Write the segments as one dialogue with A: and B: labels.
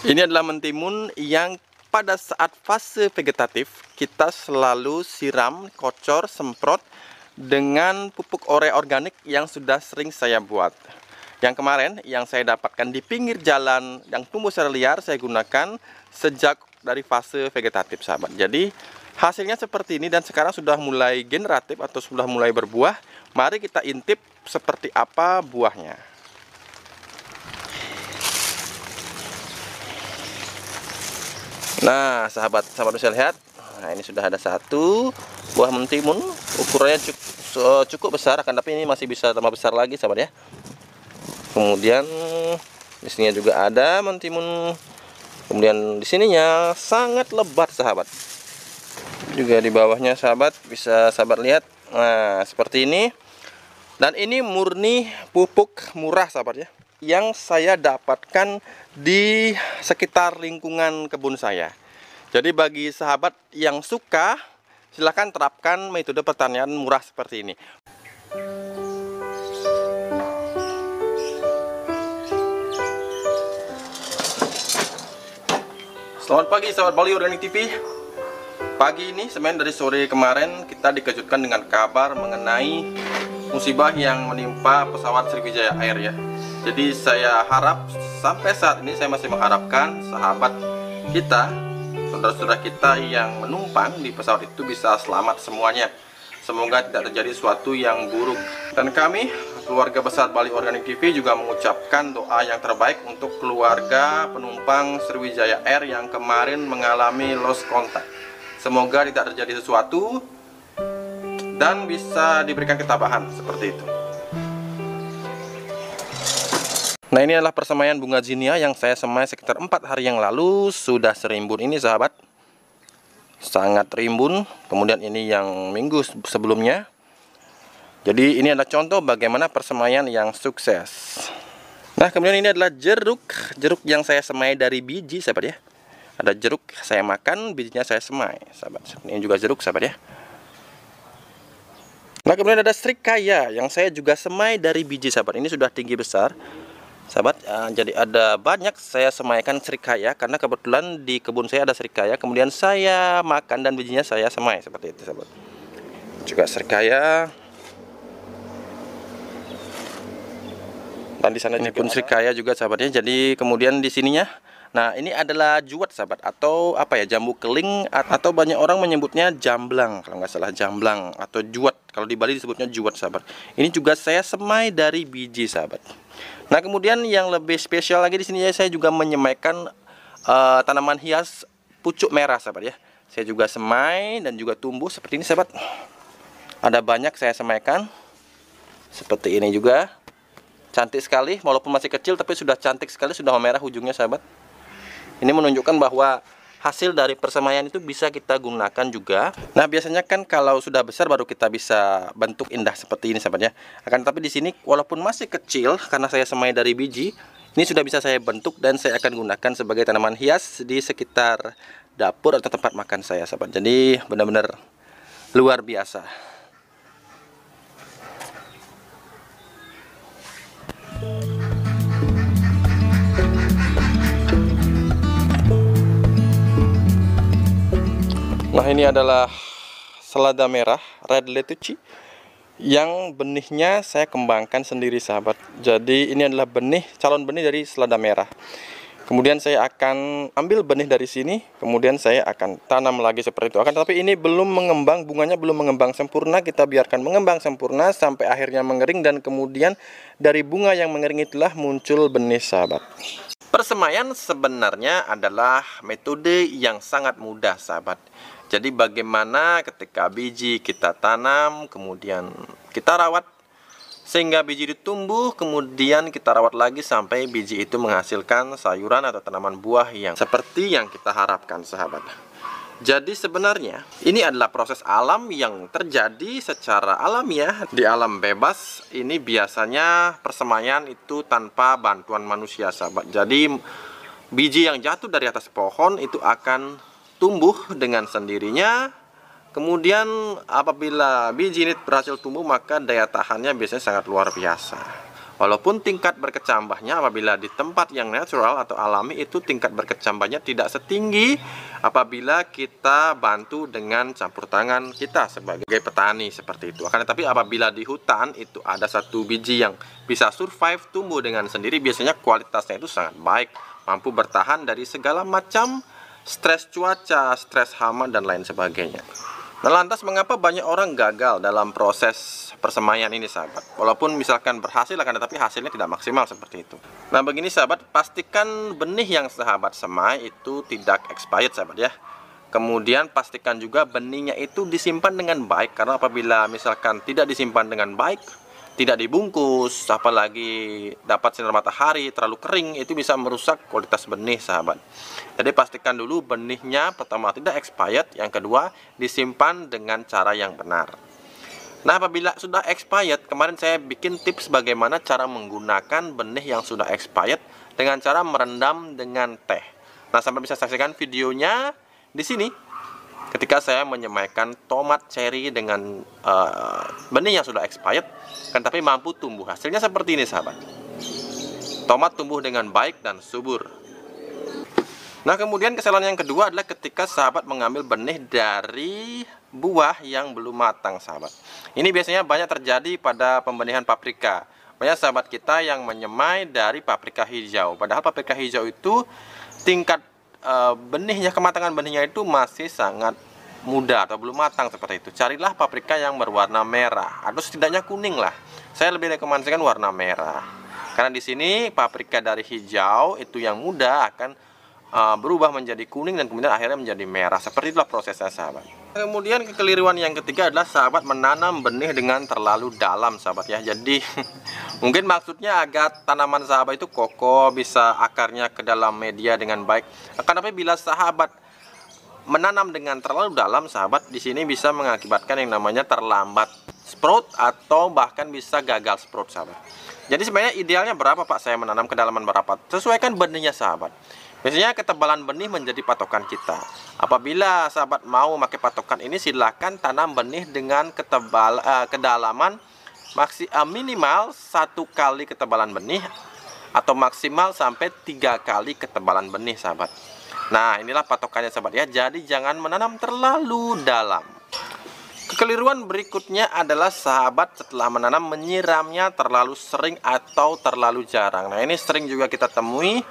A: Ini adalah mentimun yang pada saat fase vegetatif kita selalu siram, kocor, semprot dengan pupuk urea organik yang sudah sering saya buat. Yang kemarin yang saya dapatkan di pinggir jalan yang tumbuh secara liar saya gunakan sejak dari fase vegetatif, sahabat. Jadi hasilnya seperti ini dan sekarang sudah mulai generatif atau sudah mulai berbuah. Mari kita intip seperti apa buahnya. Nah, sahabat bisa lihat. Nah, ini sudah ada satu buah mentimun, ukurannya cukup besar, akan tapi ini masih bisa tambah besar lagi, sahabat ya. Kemudian di sini juga ada mentimun. Kemudian di sininya sangat lebat, sahabat. Juga di bawahnya, sahabat, bisa sahabat lihat. Nah, seperti ini. Dan ini murni pupuk murah, sahabat ya, yang saya dapatkan di sekitar lingkungan kebun saya. Jadi bagi sahabat yang suka, silahkan terapkan metode pertanian murah seperti ini. Selamat pagi sahabat Bali Organik TV. Pagi ini, semen dari sore kemarin, kita dikejutkan dengan kabar mengenai musibah yang menimpa pesawat Sriwijaya Air ya. Jadi saya harap sampai saat ini saya masih mengharapkan sahabat kita, saudara-saudara kita yang menumpang di pesawat itu bisa selamat semuanya. Semoga tidak terjadi sesuatu yang buruk. Dan kami, keluarga besar Bali Organik TV, juga mengucapkan doa yang terbaik untuk keluarga penumpang Sriwijaya Air yang kemarin mengalami lost contact. Semoga tidak terjadi sesuatu dan bisa diberikan ketabahan seperti itu. Nah, ini adalah persemaian bunga zinia yang saya semai sekitar 4 hari yang lalu. Sudah serimbun ini, sahabat. Sangat rimbun. Kemudian ini yang minggu sebelumnya. Jadi ini adalah contoh bagaimana persemaian yang sukses. Nah, kemudian ini adalah jeruk yang saya semai dari biji, sahabat ya. Ada jeruk saya makan, bijinya saya semai, sahabat. Ini juga jeruk, sahabat ya. Nah, kemudian ada srikaya yang saya juga semai dari biji, sahabat. Ini sudah tinggi besar, sahabat. Jadi ada banyak saya semaikan srikaya karena kebetulan di kebun saya ada srikaya. Kemudian saya makan dan bijinya saya semai seperti itu, sahabat. Juga srikaya. Dan di sana ini pun srikaya juga, sahabatnya. Jadi kemudian di sininya, nah ini adalah juwet, sahabat, atau apa ya, jambu keling, atau banyak orang menyebutnya jamblang, kalau nggak salah jamblang atau juwet. Kalau di Bali disebutnya juwet, sahabat. Ini juga saya semai dari biji, sahabat. Nah, kemudian yang lebih spesial lagi di sini saya juga menyemaikan tanaman hias pucuk merah, sahabat ya. Saya juga semai dan juga tumbuh seperti ini, sahabat. Ada banyak saya semaikan seperti ini juga. Cantik sekali, walaupun masih kecil tapi sudah cantik sekali, sudah memerah ujungnya, sahabat. Ini menunjukkan bahwa hasil dari persemaian itu bisa kita gunakan juga. Nah, biasanya kan kalau sudah besar baru kita bisa bentuk indah seperti ini, sahabat ya. Akan tapi di sini walaupun masih kecil, karena saya semai dari biji, ini sudah bisa saya bentuk dan saya akan gunakan sebagai tanaman hias di sekitar dapur atau tempat makan saya, sahabat. Jadi benar-benar luar biasa. Nah, ini adalah selada merah, red lettuce, yang benihnya saya kembangkan sendiri, sahabat. Jadi ini adalah calon benih dari selada merah. Kemudian saya akan ambil benih dari sini, kemudian saya akan tanam lagi seperti itu. Akan tapi ini belum mengembang, bunganya belum mengembang sempurna. Kita biarkan mengembang sempurna sampai akhirnya mengering, dan kemudian dari bunga yang mengering itulah muncul benih, sahabat. Persemaian sebenarnya adalah metode yang sangat mudah, sahabat. Jadi bagaimana ketika biji kita tanam, kemudian kita rawat sehingga biji itu tumbuh, kemudian kita rawat lagi sampai biji itu menghasilkan sayuran atau tanaman buah yang seperti yang kita harapkan, sahabat. Jadi sebenarnya ini adalah proses alam yang terjadi secara alamiah di alam bebas. Ini biasanya persemaian itu tanpa bantuan manusia, sahabat. Jadi biji yang jatuh dari atas pohon itu akan tumbuh dengan sendirinya. Kemudian apabila biji ini berhasil tumbuh, maka daya tahannya biasanya sangat luar biasa. Walaupun tingkat berkecambahnya apabila di tempat yang natural atau alami itu tingkat berkecambahnya tidak setinggi apabila kita bantu dengan campur tangan kita sebagai petani seperti itu. Akan tetapi apabila di hutan itu ada satu biji yang bisa survive tumbuh dengan sendiri, biasanya kualitasnya itu sangat baik, mampu bertahan dari segala macam stres cuaca, stres hama dan lain sebagainya. Nah, lantas mengapa banyak orang gagal dalam proses persemaian ini, sahabat? Walaupun misalkan berhasil, akan tetapi hasilnya tidak maksimal seperti itu. Nah, begini sahabat, pastikan benih yang sahabat semai itu tidak expired, sahabat ya. Kemudian pastikan juga benihnya itu disimpan dengan baik, karena apabila misalkan tidak disimpan dengan baik, tidak dibungkus, apalagi dapat sinar matahari terlalu kering, itu bisa merusak kualitas benih, sahabat. Jadi pastikan dulu benihnya pertama tidak expired, yang kedua disimpan dengan cara yang benar. Nah, apabila sudah expired, kemarin saya bikin tips bagaimana cara menggunakan benih yang sudah expired dengan cara merendam dengan teh. Nah, sampai bisa saksikan videonya di sini ketika saya menyemaikan tomat cherry dengan benih yang sudah expired, kan tapi mampu tumbuh. Hasilnya seperti ini, sahabat. Tomat tumbuh dengan baik dan subur. Nah, kemudian kesalahan yang kedua adalah ketika sahabat mengambil benih dari buah yang belum matang, sahabat. Ini biasanya banyak terjadi pada pembenihan paprika. Banyak sahabat kita yang menyemai dari paprika hijau. Padahal paprika hijau itu tingkat benihnya, kematangan benihnya itu masih sangat muda atau belum matang seperti itu. Carilah paprika yang berwarna merah atau setidaknya kuning lah. Saya lebih rekomendasikan warna merah. Karena di sini paprika dari hijau itu yang muda akan berubah menjadi kuning dan kemudian akhirnya menjadi merah. Seperti itulah prosesnya, sahabat. Kemudian kekeliruan yang ketiga adalah sahabat menanam benih dengan terlalu dalam, sahabat ya. Jadi mungkin maksudnya agar tanaman sahabat itu kokoh, bisa akarnya ke dalam media dengan baik. Akan tapi bila sahabat menanam dengan terlalu dalam, sahabat, di sini bisa mengakibatkan yang namanya terlambat sprout atau bahkan bisa gagal sprout, sahabat. Jadi sebenarnya idealnya berapa, Pak? Saya menanam kedalaman berapa? Sesuaikan benihnya, sahabat. Biasanya ketebalan benih menjadi patokan kita. Apabila sahabat mau pakai patokan ini, silahkan tanam benih dengan kedalaman minimal 1 kali ketebalan benih atau maksimal sampai 3 kali ketebalan benih, sahabat. Nah, inilah patokannya, sahabat ya. Jadi jangan menanam terlalu dalam. Kekeliruan berikutnya adalah sahabat setelah menanam menyiramnya terlalu sering atau terlalu jarang. Nah, ini sering juga kita temui.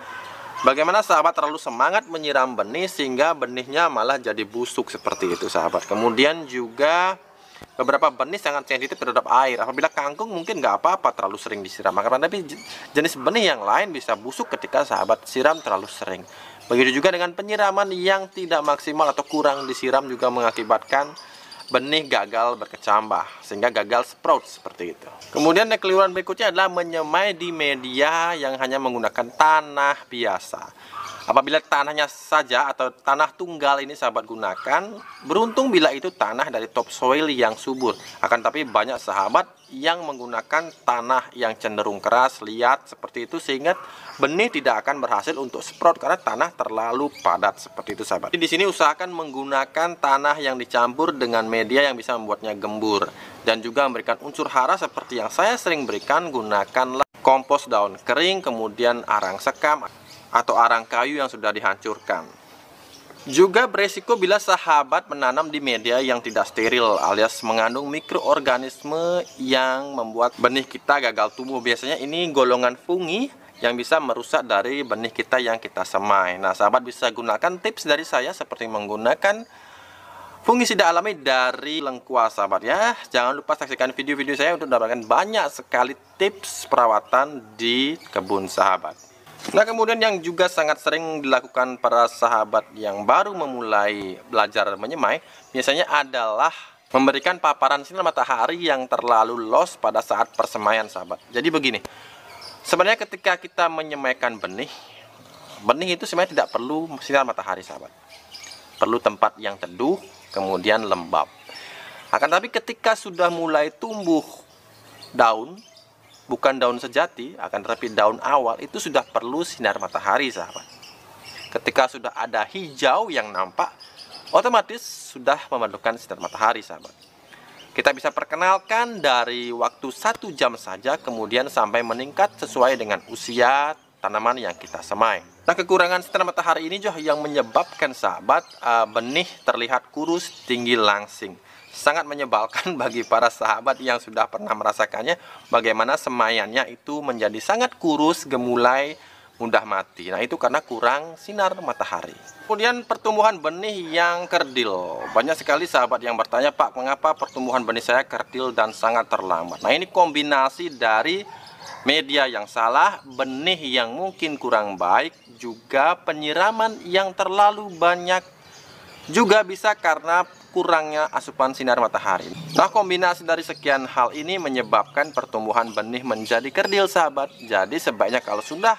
A: Bagaimana sahabat terlalu semangat menyiram benih sehingga benihnya malah jadi busuk seperti itu, sahabat. Kemudian juga beberapa benih sangat sensitif terhadap air. Apabila kangkung mungkin nggak apa-apa terlalu sering disiram, tapi jenis benih yang lain bisa busuk ketika sahabat siram terlalu sering. Begitu juga dengan penyiraman yang tidak maksimal atau kurang disiram juga mengakibatkan benih gagal berkecambah sehingga gagal sprout seperti itu. Kemudian kekeliruan berikutnya adalah menyemai di media yang hanya menggunakan tanah biasa. Apabila tanahnya saja atau tanah tunggal ini sahabat gunakan, beruntung bila itu tanah dari topsoil yang subur. Akan tapi banyak sahabat yang menggunakan tanah yang cenderung keras, liat seperti itu, sehingga benih tidak akan berhasil untuk sprout karena tanah terlalu padat seperti itu, sahabat. Di sini usahakan menggunakan tanah yang dicampur dengan media yang bisa membuatnya gembur dan juga memberikan unsur hara seperti yang saya sering berikan. Gunakanlah kompos daun kering, kemudian arang sekam atau arang kayu yang sudah dihancurkan. Juga beresiko bila sahabat menanam di media yang tidak steril alias mengandung mikroorganisme yang membuat benih kita gagal tumbuh. Biasanya ini golongan fungi yang bisa merusak dari benih kita yang kita semai. Nah, sahabat bisa gunakan tips dari saya seperti menggunakan fungisida alami dari lengkuas, sahabat ya. Jangan lupa saksikan video-video saya untuk mendapatkan banyak sekali tips perawatan di kebun sahabat. Nah, kemudian yang juga sangat sering dilakukan para sahabat yang baru memulai belajar menyemai biasanya adalah memberikan paparan sinar matahari yang terlalu luas pada saat persemaian, sahabat. Jadi begini, sebenarnya ketika kita menyemaikan benih itu sebenarnya tidak perlu sinar matahari, sahabat. Perlu tempat yang teduh, kemudian lembab. Akan tapi ketika sudah mulai tumbuh daun, bukan daun sejati, akan tetapi daun awal, itu sudah perlu sinar matahari, sahabat. Ketika sudah ada hijau yang nampak, otomatis sudah memerlukan sinar matahari, sahabat. Kita bisa perkenalkan dari waktu 1 jam saja, kemudian sampai meningkat sesuai dengan usia tanaman yang kita semai. Nah, kekurangan sinar matahari ini juga yang menyebabkan sahabat benih terlihat kurus, tinggi langsing. Sangat menyebalkan bagi para sahabat yang sudah pernah merasakannya, bagaimana semaiannya itu menjadi sangat kurus, gemulai, mudah mati. Nah, itu karena kurang sinar matahari. Kemudian pertumbuhan benih yang kerdil. Banyak sekali sahabat yang bertanya, Pak, mengapa pertumbuhan benih saya kerdil dan sangat terlambat? Nah, ini kombinasi dari media yang salah, benih yang mungkin kurang baik, juga penyiraman yang terlalu banyak, juga bisa karena kurangnya asupan sinar matahari. Nah, kombinasi dari sekian hal ini menyebabkan pertumbuhan benih menjadi kerdil, sahabat. Jadi sebaiknya kalau sudah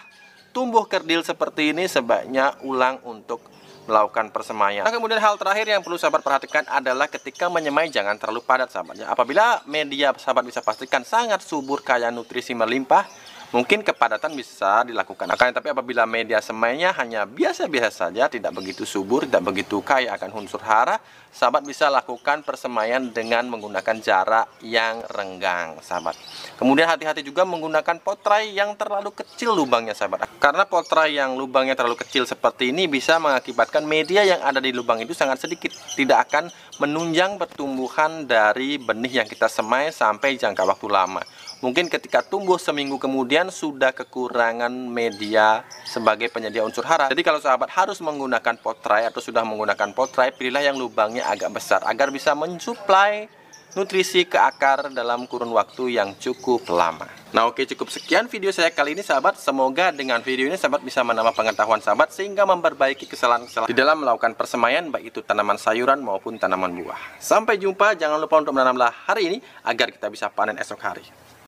A: tumbuh kerdil seperti ini, sebaiknya ulang untuk melakukan persemaian. Nah, kemudian hal terakhir yang perlu sahabat perhatikan adalah ketika menyemai jangan terlalu padat, sahabatnya. Apabila media sahabat bisa pastikan sangat subur, kaya nutrisi melimpah, mungkin kepadatan bisa dilakukan. Tapi apabila media semainya hanya biasa-biasa saja, tidak begitu subur, tidak begitu kaya akan unsur hara, sahabat bisa lakukan persemaian dengan menggunakan jarak yang renggang, sahabat. Kemudian hati-hati juga menggunakan potrai yang terlalu kecil lubangnya, sahabat. Karena potrai yang lubangnya terlalu kecil seperti ini bisa mengakibatkan media yang ada di lubang itu sangat sedikit, tidak akan menunjang pertumbuhan dari benih yang kita semai sampai jangka waktu lama. Mungkin ketika tumbuh seminggu kemudian sudah kekurangan media sebagai penyedia unsur hara. Jadi kalau sahabat harus menggunakan potrai atau sudah menggunakan potrai, pilihlah yang lubangnya agak besar agar bisa mensuplai nutrisi ke akar dalam kurun waktu yang cukup lama. Nah, oke, cukup sekian video saya kali ini, sahabat. Semoga dengan video ini sahabat bisa menambah pengetahuan sahabat sehingga memperbaiki kesalahan-kesalahan di dalam melakukan persemaian, baik itu tanaman sayuran maupun tanaman buah. Sampai jumpa, jangan lupa untuk menanamlah hari ini agar kita bisa panen esok hari.